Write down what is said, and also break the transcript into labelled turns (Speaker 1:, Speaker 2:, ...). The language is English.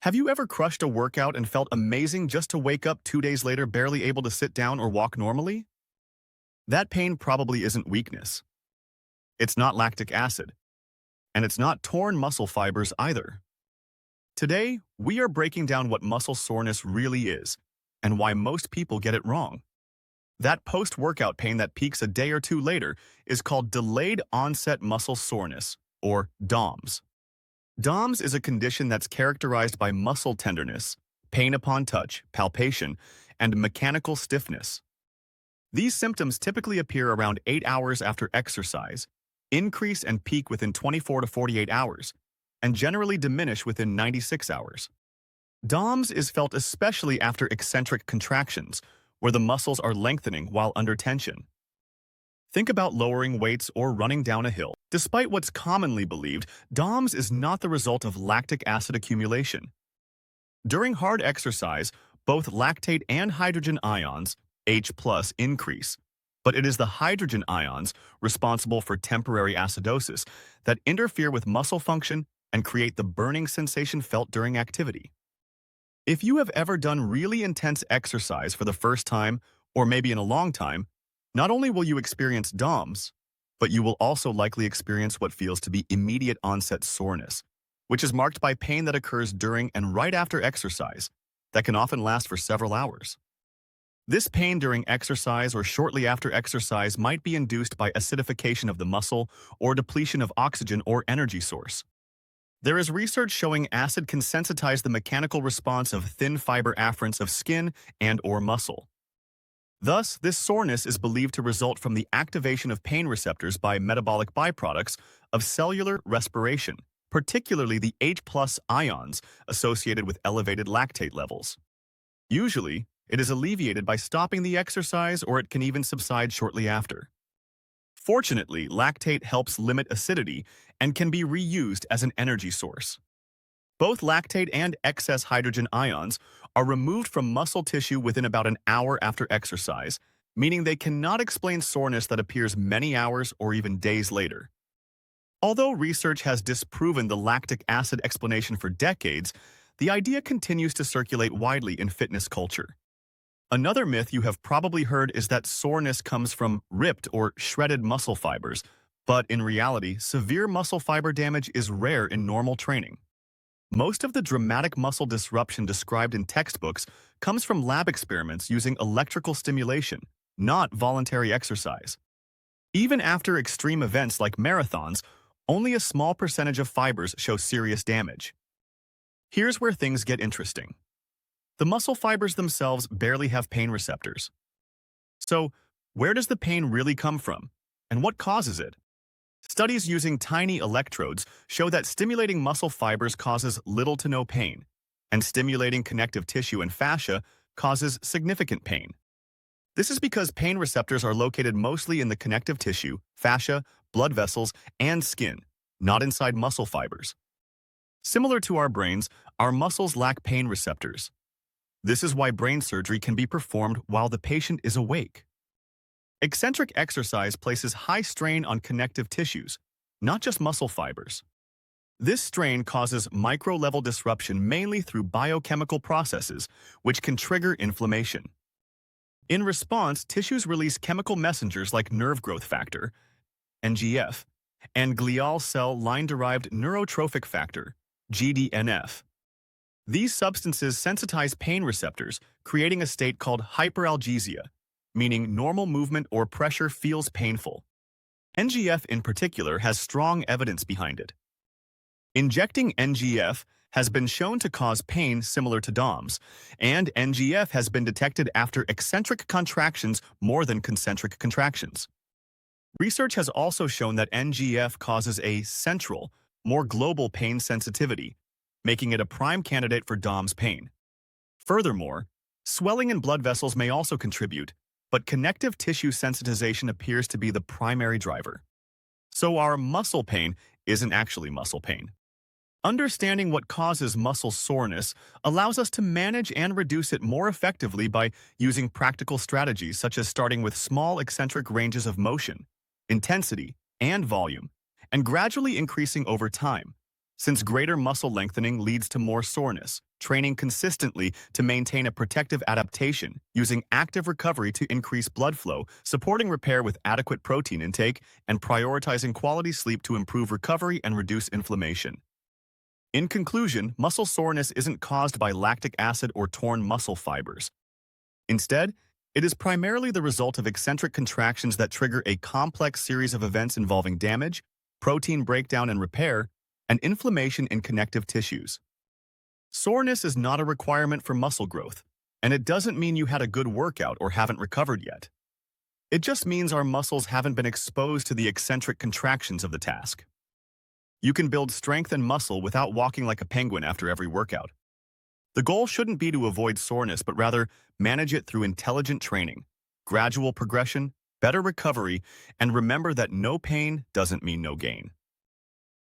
Speaker 1: Have you ever crushed a workout and felt amazing just to wake up 2 days later barely able to sit down or walk normally? That pain probably isn't weakness. It's not lactic acid, and it's not torn muscle fibers either. Today, we are breaking down what muscle soreness really is and why most people get it wrong. That post-workout pain that peaks a day or two later is called delayed onset muscle soreness, or DOMS. DOMS is a condition that's characterized by muscle tenderness, pain upon touch, palpation, and mechanical stiffness. These symptoms typically appear around 8 hours after exercise, increase and peak within 24 to 48 hours, and generally diminish within 96 hours. DOMS is felt especially after eccentric contractions, where the muscles are lengthening while under tension. Think about lowering weights or running down a hill. Despite what's commonly believed, DOMS is not the result of lactic acid accumulation. During hard exercise, both lactate and hydrogen ions, H+, increase, but it is the hydrogen ions responsible for temporary acidosis that interfere with muscle function and create the burning sensation felt during activity. If you have ever done really intense exercise for the first time, or maybe in a long time, not only will you experience DOMS, but you will also likely experience what feels to be immediate onset soreness, which is marked by pain that occurs during and right after exercise that can often last for several hours. This pain during exercise or shortly after exercise might be induced by acidification of the muscle or depletion of oxygen or energy source. There is research showing acid can sensitize the mechanical response of thin fiber afferents of skin and/or muscle. Thus, this soreness is believed to result from the activation of pain receptors by metabolic byproducts of cellular respiration, particularly the H+ ions associated with elevated lactate levels. Usually, it is alleviated by stopping the exercise, or it can even subside shortly after. Fortunately, lactate helps limit acidity and can be reused as an energy source. Both lactate and excess hydrogen ions are removed from muscle tissue within about an hour after exercise, meaning they cannot explain soreness that appears many hours or even days later. Although research has disproven the lactic acid explanation for decades, the idea continues to circulate widely in fitness culture. Another myth you have probably heard is that soreness comes from ripped or shredded muscle fibers, but in reality, severe muscle fiber damage is rare in normal training. Most of the dramatic muscle disruption described in textbooks comes from lab experiments using electrical stimulation, not voluntary exercise. Even after extreme events like marathons, only a small percentage of fibers show serious damage. Here's where things get interesting. The muscle fibers themselves barely have pain receptors. So, where does the pain really come from, and what causes it? Studies using tiny electrodes show that stimulating muscle fibers causes little to no pain, and stimulating connective tissue and fascia causes significant pain. This is because pain receptors are located mostly in the connective tissue, fascia, blood vessels, and skin, not inside muscle fibers. Similar to our brains, our muscles lack pain receptors. This is why brain surgery can be performed while the patient is awake. Eccentric exercise places high strain on connective tissues, not just muscle fibers. This strain causes micro-level disruption mainly through biochemical processes, which can trigger inflammation. In response, tissues release chemical messengers like nerve growth factor, NGF, and glial cell line-derived neurotrophic factor, GDNF. These substances sensitize pain receptors, creating a state called hyperalgesia, meaning normal movement or pressure feels painful. NGF in particular has strong evidence behind it. Injecting NGF has been shown to cause pain similar to DOMS, and NGF has been detected after eccentric contractions more than concentric contractions. Research has also shown that NGF causes a central, more global pain sensitivity, making it a prime candidate for DOMS pain. Furthermore, swelling in blood vessels may also contribute, but connective tissue sensitization appears to be the primary driver. So our muscle pain isn't actually muscle pain. Understanding what causes muscle soreness allows us to manage and reduce it more effectively by using practical strategies such as starting with small eccentric ranges of motion, intensity, and volume, and gradually increasing over time, since greater muscle lengthening leads to more soreness. Training consistently to maintain a protective adaptation, using active recovery to increase blood flow, supporting repair with adequate protein intake, and prioritizing quality sleep to improve recovery and reduce inflammation. In conclusion, muscle soreness isn't caused by lactic acid or torn muscle fibers. Instead, it is primarily the result of eccentric contractions that trigger a complex series of events involving damage, protein breakdown and repair, and inflammation in connective tissues. Soreness is not a requirement for muscle growth, and it doesn't mean you had a good workout or haven't recovered yet. It just means our muscles haven't been exposed to the eccentric contractions of the task. You can build strength and muscle without walking like a penguin after every workout. The goal shouldn't be to avoid soreness, but rather manage it through intelligent training, gradual progression, better recovery, and remember that no pain doesn't mean no gain.